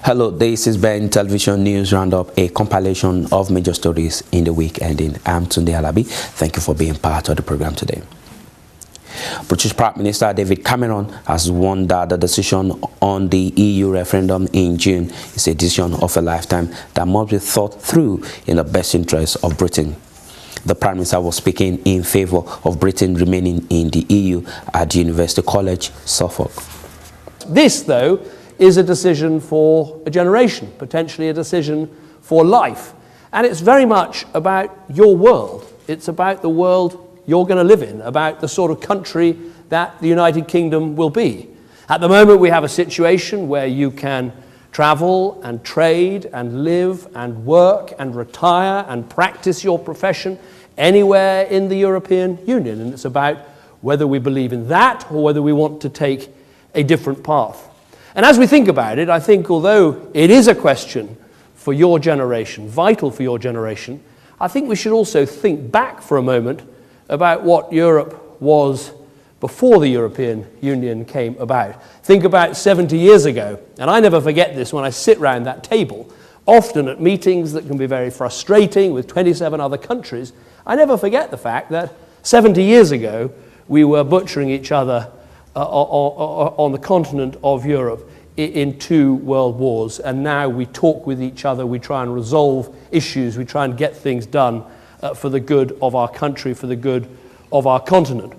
Hello, this is Ben Television News Roundup, a compilation of major stories in the week ending. I'm Tunde Alabi. Thank you for being part of the program today. British Prime Minister David Cameron has warned that the decision on the EU referendum in June is a decision of a lifetime that must be thought through in the best interest of Britain. The Prime Minister was speaking in favour of Britain remaining in the EU at University College, Suffolk. This, though, is a decision for a generation, potentially a decision for life. And it's very much about your world. It's about the world you're going to live in, about the sort of country that the United Kingdom will be. At the moment, we have a situation where you can travel and trade and live and work and retire and practice your profession anywhere in the European Union. And it's about whether we believe in that or whether we want to take a different path. And as we think about it, I think although it is a question for your generation, vital for your generation, I think we should also think back for a moment about what Europe was before the European Union came about. Think about 70 years ago, and I never forget this when I sit round that table, often at meetings that can be very frustrating with 27 other countries. I never forget the fact that 70 years ago we were butchering each other on the continent of Europe in 2 world wars, and now we talk with each other, we try and resolve issues, we try and get things done for the good of our country, for the good of our continent.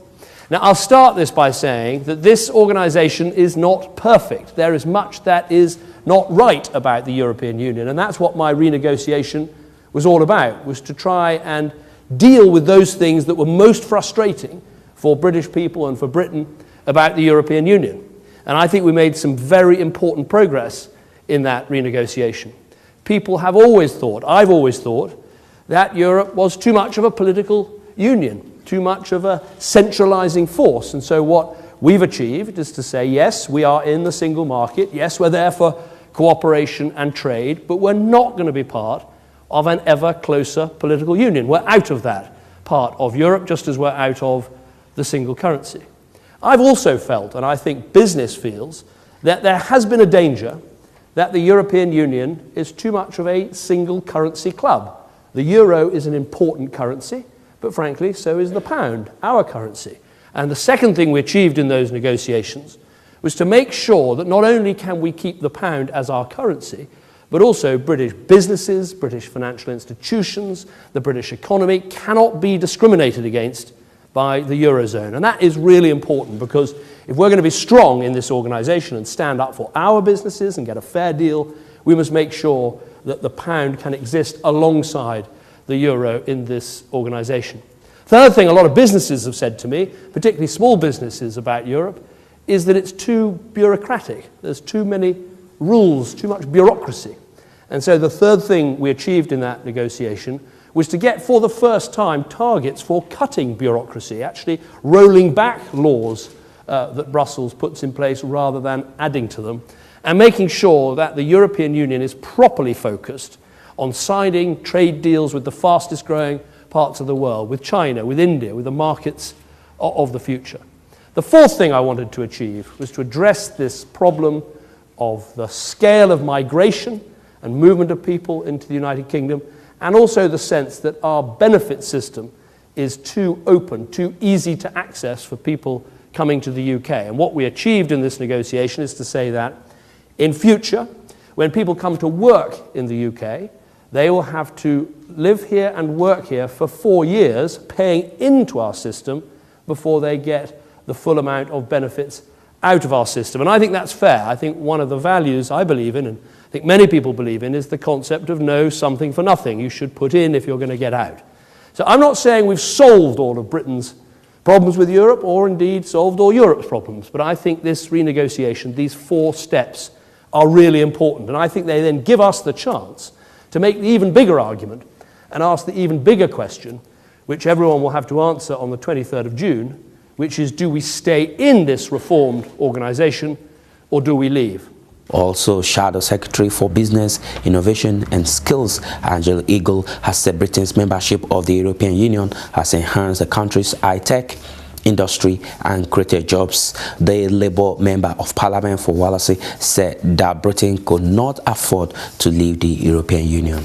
Now, I'll start this by saying that this organisation is not perfect. There is much that is not right about the European Union, and that's what my renegotiation was all about, was to try and deal with those things that were most frustrating for British people and for Britain about the European Union. And I think we made some very important progress in that renegotiation. People have always thought, I've always thought, that Europe was too much of a political union, too much of a centralizing force. And so what we've achieved is to say, yes, we are in the single market, yes, we're there for cooperation and trade, but we're not going to be part of an ever closer political union. We're out of that part of Europe, just as we're out of the single currency. I've also felt, and I think business feels, that there has been a danger that the European Union is too much of a single currency club. The euro is an important currency, but frankly, so is the pound, our currency. And the second thing we achieved in those negotiations was to make sure that not only can we keep the pound as our currency, but also British businesses, British financial institutions, the British economy cannot be discriminated against by the Eurozone. And that is really important, because if we're going to be strong in this organisation and stand up for our businesses and get a fair deal, we must make sure that the pound can exist alongside the euro in this organisation. Third thing a lot of businesses have said to me, particularly small businesses, about Europe, is that it's too bureaucratic. There's too many rules, too much bureaucracy. And so the third thing we achieved in that negotiation was to get, for the first time, targets for cutting bureaucracy, actually rolling back laws that Brussels puts in place rather than adding to them, and making sure that the European Union is properly focused on signing trade deals with the fastest growing parts of the world, with China, with India, with the markets of the future. The fourth thing I wanted to achieve was to address this problem of the scale of migration and movement of people into the United Kingdom, and also the sense that our benefit system is too open, too easy to access for people coming to the UK. And what we achieved in this negotiation is to say that in future, when people come to work in the UK, they will have to live here and work here for 4 years, paying into our system before they get the full amount of benefits out of our system. And I think that's fair. I think one of the values I believe in, and I think many people believe in, is the concept of no something for nothing. You should put in if you're going to get out. So I'm not saying we've solved all of Britain's problems with Europe, or indeed solved all Europe's problems, but I think this renegotiation, these 4 steps, are really important. And I think they then give us the chance to make the even bigger argument and ask the even bigger question, which everyone will have to answer on the 23rd of June, which is, do we stay in this reformed organisation or do we leave? Also, Shadow Secretary for Business, Innovation and Skills, Angela Eagle, has said Britain's membership of the European Union has enhanced the country's high-tech industry and created jobs. The Labour Member of Parliament for Wallasey said that Britain could not afford to leave the European Union.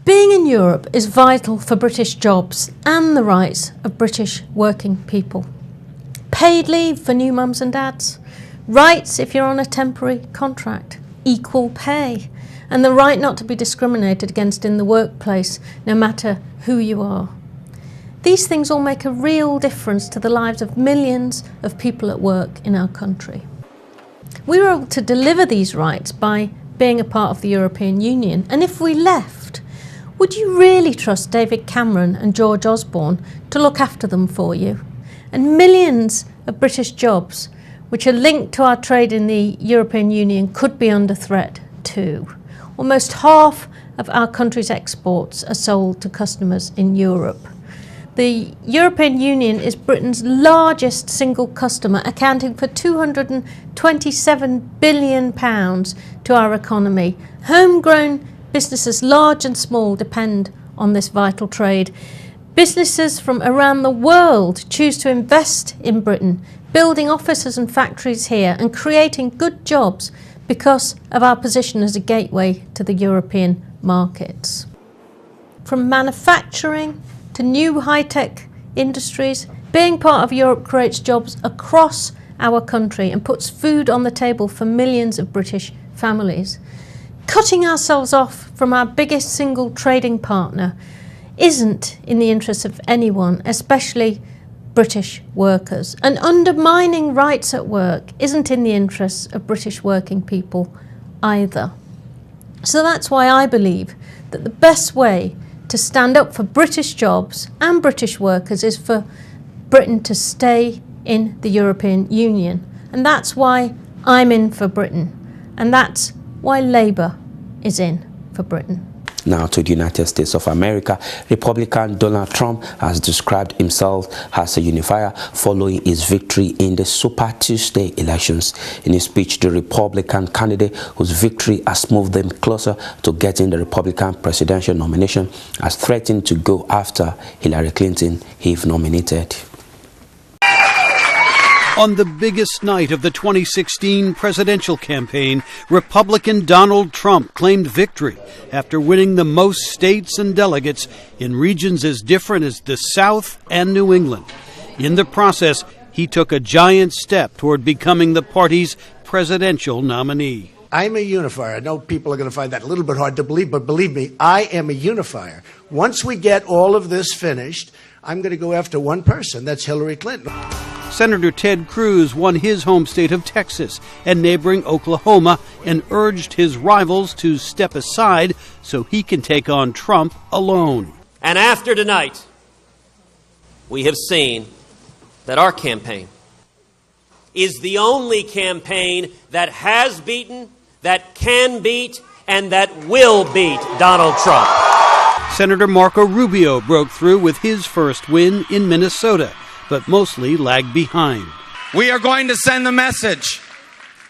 Being in Europe is vital for British jobs and the rights of British working people. Paid leave for new mums and dads, rights if you're on a temporary contract, equal pay, and the right not to be discriminated against in the workplace, no matter who you are. These things all make a real difference to the lives of millions of people at work in our country. We were able to deliver these rights by being a part of the European Union, and if we left, would you really trust David Cameron and George Osborne to look after them for you? And millions of British jobs, which are linked to our trade in the European Union, could be under threat too. Almost half of our country's exports are sold to customers in Europe. The European Union is Britain's largest single customer, accounting for £227 billion to our economy. Homegrown businesses, large and small, depend on this vital trade. Businesses from around the world choose to invest in Britain, building offices and factories here and creating good jobs because of our position as a gateway to the European markets. From manufacturing to new high-tech industries, being part of Europe creates jobs across our country and puts food on the table for millions of British families. Cutting ourselves off from our biggest single trading partner isn't in the interests of anyone, especially British workers. And undermining rights at work isn't in the interests of British working people either. So that's why I believe that the best way to stand up for British jobs and British workers is for Britain to stay in the European Union. And that's why I'm in for Britain. And that's why Labour is in for Britain. Now to the United States of America. Republican Donald Trump has described himself as a unifier following his victory in the Super Tuesday elections. In his speech, the Republican candidate, whose victory has moved them closer to getting the Republican presidential nomination, has threatened to go after Hillary Clinton if nominated. On the biggest night of the 2016 presidential campaign, Republican Donald Trump claimed victory after winning the most states and delegates in regions as different as the South and New England. In the process, he took a giant step toward becoming the party's presidential nominee. I'm a unifier. I know people are going to find that a little bit hard to believe, but believe me, I am a unifier. Once we get all of this finished, I'm going to go after one person. That's Hillary Clinton. Senator Ted Cruz won his home state of Texas and neighboring Oklahoma and urged his rivals to step aside so he can take on Trump alone. And after tonight, we have seen that our campaign is the only campaign that has beaten, that can beat, and that will beat Donald Trump. Senator Marco Rubio broke through with his first win in Minnesota, but mostly lagged behind. We are going to send the message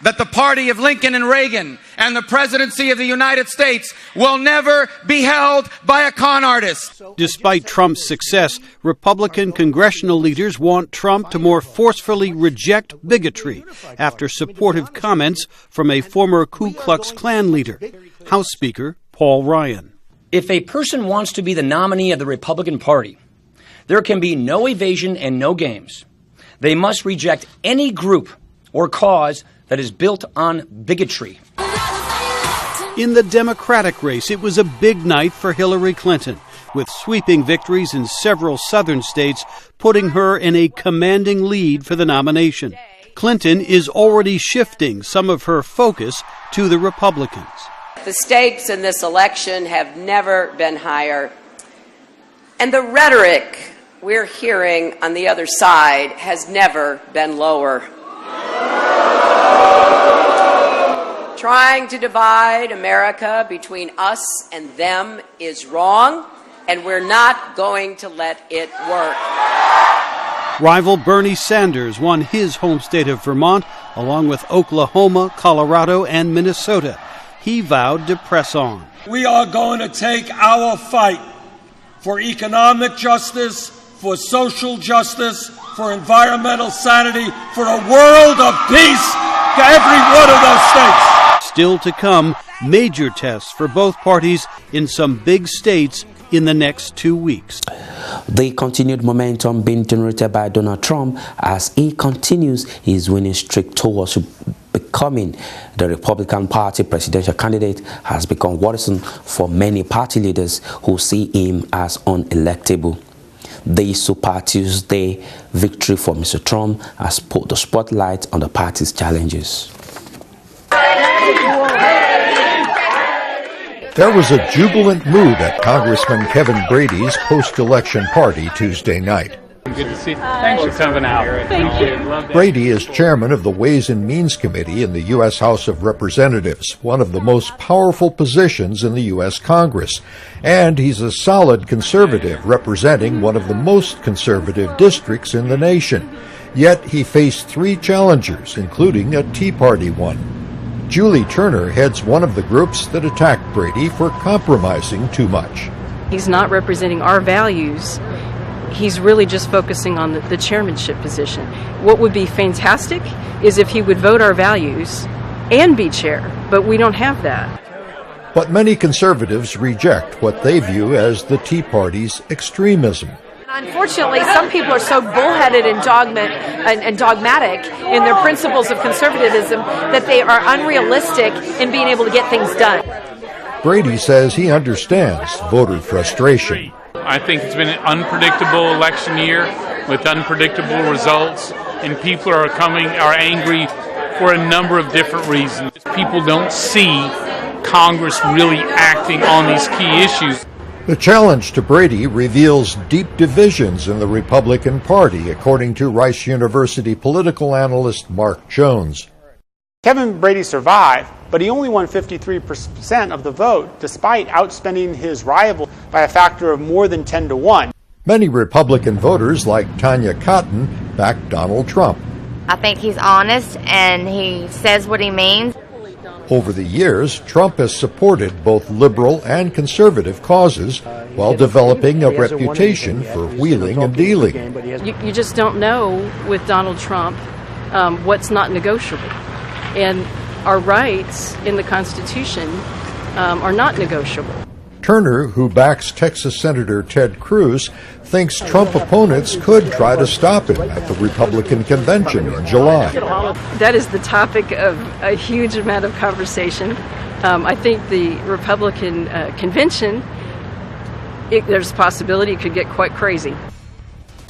that the party of Lincoln and Reagan and the presidency of the United States will never be held by a con artist. Despite Trump's success, Republican congressional leaders want Trump to more forcefully reject bigotry after supportive comments from a former Ku Klux Klan leader, House Speaker Paul Ryan. If a person wants to be the nominee of the Republican Party, there can be no evasion and no games. They must reject any group or cause that is built on bigotry. In the Democratic race, it was a big night for Hillary Clinton, with sweeping victories in several southern states, putting her in a commanding lead for the nomination. Clinton is already shifting some of her focus to the Republicans. The stakes in this election have never been higher, and the rhetoric we're hearing on the other side has never been lower. Trying to divide America between us and them is wrong, and we're not going to let it work. Rival Bernie Sanders won his home state of Vermont, along with Oklahoma, Colorado, and Minnesota. He vowed to press on. We are going to take our fight for economic justice, for social justice, for environmental sanity, for a world of peace to every one of those states. Still to come, major tests for both parties in some big states in the next 2 weeks. The continued momentum being generated by Donald Trump as he continues his winning streak towards becoming the Republican Party presidential candidate has become worrisome for many party leaders who see him as unelectable. The Super Tuesday victory for Mr. Trump has put the spotlight on the party's challenges. There was a jubilant mood at Congressman Kevin Brady's post-election party Tuesday night. Good to see you. Thanks for coming out. Thank you. Brady is chairman of the Ways and Means Committee in the U.S. House of Representatives, one of the most powerful positions in the U.S. Congress. And he's a solid conservative representing one of the most conservative districts in the nation. Yet he faced 3 challengers, including a Tea Party one. Julie Turner heads one of the groups that attacked Brady for compromising too much. He's not representing our values. He's really just focusing on the chairmanship position. What would be fantastic is if he would vote our values and be chair, but we don't have that. But many conservatives reject what they view as the Tea Party's extremism. Unfortunately, some people are so bullheaded and dogmatic in their principles of conservatism that they are unrealistic in being able to get things done. Brady says he understands voter frustration. I think it's been an unpredictable election year with unpredictable results, and people are angry for a number of different reasons. People don't see Congress really acting on these key issues. The challenge to Brady reveals deep divisions in the Republican Party, according to Rice University political analyst Mark Jones. Kevin Brady survived, but he only won 53% of the vote, despite outspending his rival by a factor of more than 10 to 1. Many Republican voters, like Tanya Cotton, backed Donald Trump. I think he's honest and he says what he means. Over the years, Trump has supported both liberal and conservative causes while developing a reputation for wheeling and dealing. You just don't know with Donald Trump what's not negotiable. And our rights in the Constitution are not negotiable. Turner, who backs Texas Senator Ted Cruz, thinks Trump opponents could try to stop him at the Republican convention in July. That is the topic of a huge amount of conversation. I think the Republican convention, there's a possibility it could get quite crazy.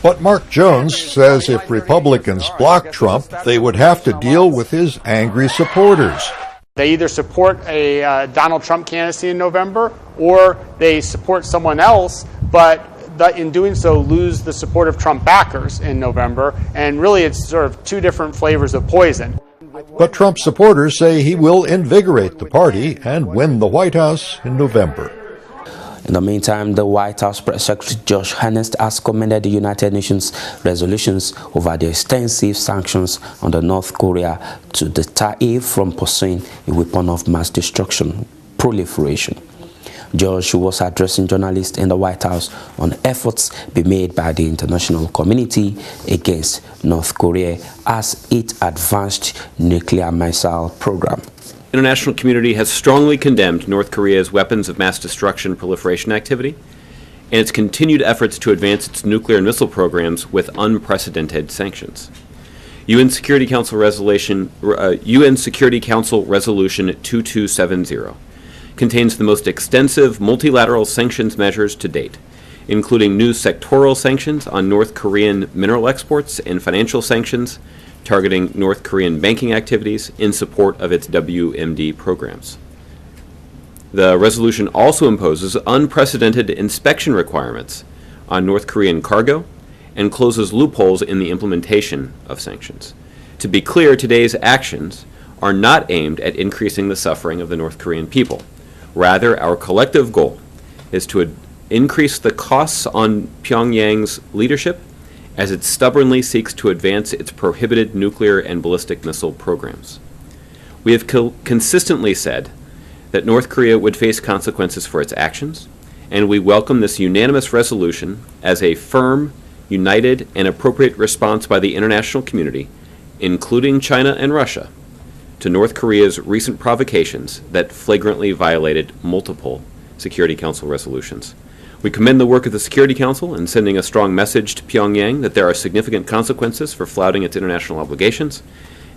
But Mark Jones says if Republicans block Trump, they would have to deal with his angry supporters. They either support a Donald Trump candidacy in November, or they support someone else, but in doing so lose the support of Trump backers in November. And really it's sort of 2 different flavors of poison. But Trump supporters say he will invigorate the party and win the White House in November. In the meantime, the White House Press Secretary Josh Earnest has commended the United Nations resolutions over the extensive sanctions on North Korea to deter it from pursuing a weapon of mass destruction proliferation. Josh was addressing journalists in the White House on efforts being made by the international community against North Korea as it advanced nuclear missile program. The international community has strongly condemned North Korea's weapons of mass destruction proliferation activity and its continued efforts to advance its nuclear and missile programs with unprecedented sanctions. UN Security Council Resolution 2270 contains the most extensive multilateral sanctions measures to date, including new sectoral sanctions on North Korean mineral exports and financial sanctions targeting North Korean banking activities in support of its WMD programs. The resolution also imposes unprecedented inspection requirements on North Korean cargo and closes loopholes in the implementation of sanctions. To be clear, today's actions are not aimed at increasing the suffering of the North Korean people. Rather, our collective goal is to increase the costs on Pyongyang's leadership as it stubbornly seeks to advance its prohibited nuclear and ballistic missile programs. We have consistently said that North Korea would face consequences for its actions, and we welcome this unanimous resolution as a firm, united, and appropriate response by the international community, including China and Russia, to North Korea's recent provocations that flagrantly violated multiple Security Council resolutions. We commend the work of the Security Council in sending a strong message to Pyongyang that there are significant consequences for flouting its international obligations.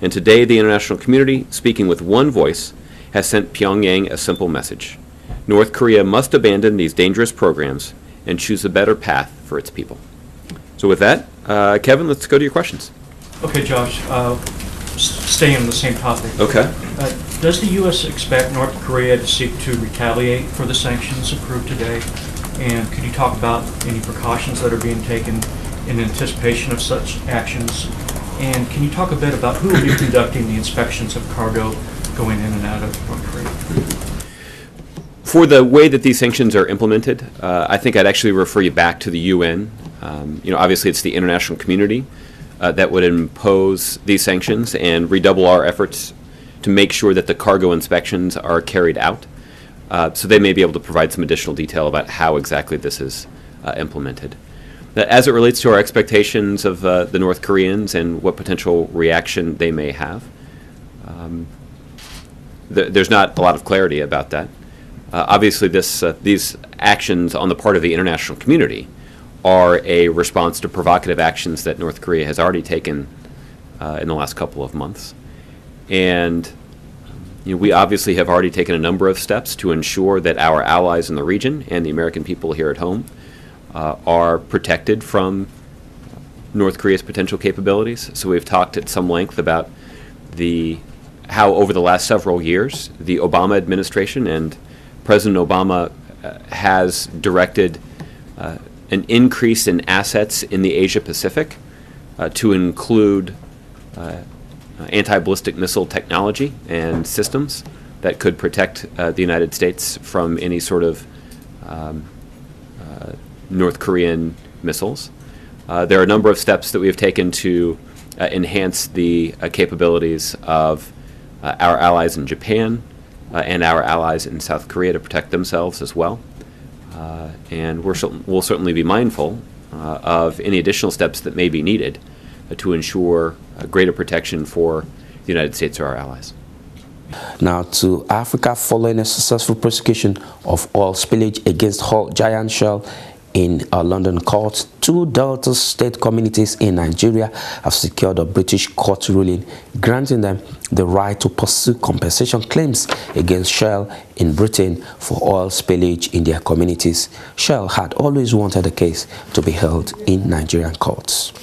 And today, the international community, speaking with one voice, has sent Pyongyang a simple message. North Korea must abandon these dangerous programs and choose a better path for its people. So with that, Kevin, let's go to your questions. Okay, Josh, staying on the same topic. Okay. Does the U.S. expect North Korea to seek to retaliate for the sanctions approved today? And could you talk about any precautions that are being taken in anticipation of such actions? And can you talk a bit about who will be conducting the inspections of cargo going in and out of North Korea? For the way that these sanctions are implemented, I think I'd actually refer you back to the UN. Obviously it's the international community that would impose these sanctions and redouble our efforts to make sure that the cargo inspections are carried out. So they may be able to provide some additional detail about how exactly this is implemented. As it relates to our expectations of the North Koreans and what potential reaction they may have, there's not a lot of clarity about that. Obviously, these actions on the part of the international community are a response to provocative actions that North Korea has already taken in the last couple of months. And we obviously have already taken a number of steps to ensure that our allies in the region and the American people here at home are protected from North Korea's potential capabilities. So we've talked at some length about how over the last several years the Obama administration and President Obama has directed an increase in assets in the Asia Pacific to include anti-ballistic missile technology and systems that could protect the United States from any sort of North Korean missiles. There are a number of steps that we have taken to enhance the capabilities of our allies in Japan and our allies in South Korea to protect themselves as well. And we'll certainly be mindful of any additional steps that may be needed to ensure greater protection for the United States or our allies. Now to Africa, following a successful prosecution of oil spillage against giant Shell in a London court, 2 Delta State communities in Nigeria have secured a British court ruling granting them the right to pursue compensation claims against Shell in Britain for oil spillage in their communities. Shell had always wanted the case to be held in Nigerian courts.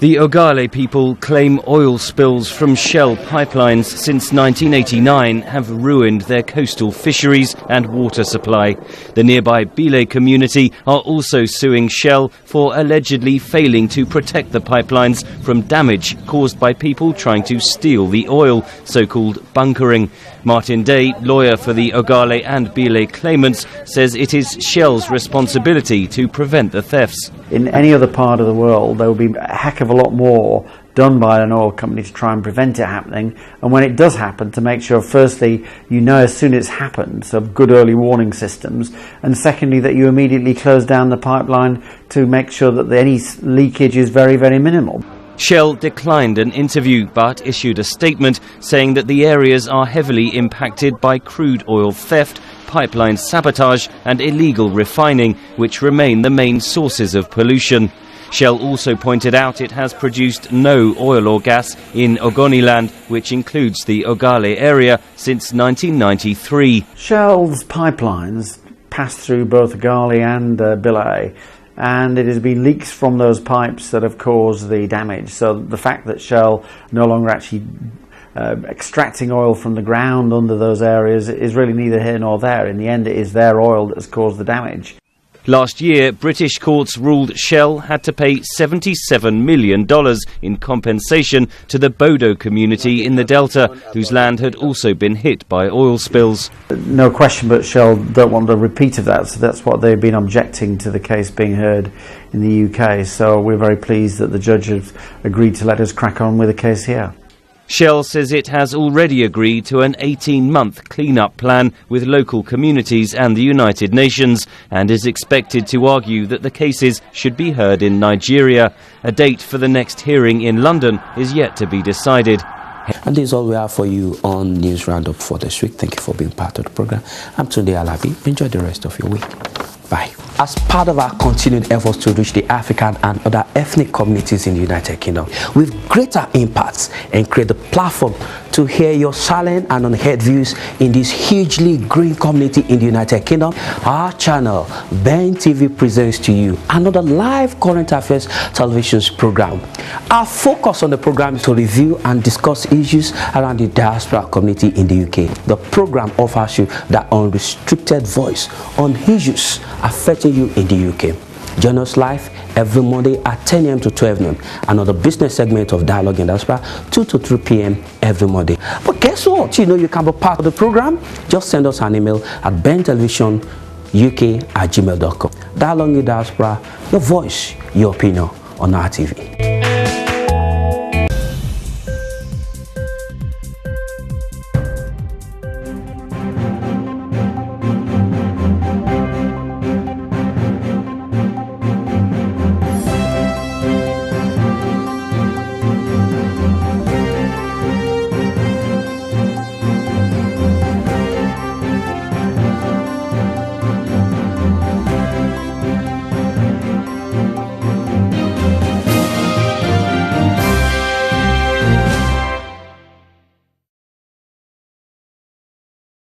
The Ogale people claim oil spills from Shell pipelines since 1989 have ruined their coastal fisheries and water supply. The nearby Bile community are also suing Shell for allegedly failing to protect the pipelines from damage caused by people trying to steal the oil, so-called bunkering. Martin Day, lawyer for the Ogale and Bile claimants, says it is Shell's responsibility to prevent the thefts. In any other part of the world, there would be a heck of a lot more done by an oil company to try and prevent it happening, and when it does happen, to make sure firstly you know as soon as it's happened, so good early warning systems, and secondly that you immediately close down the pipeline to make sure that any leakage is very, very minimal. Shell declined an interview but issued a statement saying that the areas are heavily impacted by crude oil theft, pipeline sabotage and illegal refining, which remain the main sources of pollution. Shell also pointed out it has produced no oil or gas in Ogoniland, which includes the Ogale area, since 1993. Shell's pipelines pass through both Ogale and Bile, and it has been leaks from those pipes that have caused the damage. So the fact that Shell no longer actually extracting oil from the ground under those areas is really neither here nor there. In the end, it is their oil that has caused the damage. Last year, British courts ruled Shell had to pay $77 million in compensation to the Bodo community in the Delta, whose land had also been hit by oil spills. No question, but Shell don't want a repeat of that, so that's what they've been objecting to the case being heard in the UK. So we're very pleased that the judge has agreed to let us crack on with the case here. Shell says it has already agreed to an 18-month clean-up plan with local communities and the United Nations, and is expected to argue that the cases should be heard in Nigeria. A date for the next hearing in London is yet to be decided. And this is all we have for you on News Roundup for this week. Thank you for being part of the program. I'm Tunde Alabi. Enjoy the rest of your week. Bye. As part of our continued efforts to reach the African and other ethnic communities in the United Kingdom with greater impacts and create the platform to hear your silent and unheard views in this hugely growing community in the United Kingdom, our channel, Ben TV, presents to you another live current affairs television program. Our focus on the program is to review and discuss issues around the diaspora community in the UK. The program offers you that unrestricted voice on issues affecting you in the UK. Join us live every Monday at 10 a.m. to 12 noon. Another business segment of Dialogue in Diaspora, 2 to 3 p.m. every Monday. But guess what? You know you can be part of the program. Just send us an email at bentelevisionuk@gmail.com. Dialogue in Diaspora, your voice, your opinion on our TV.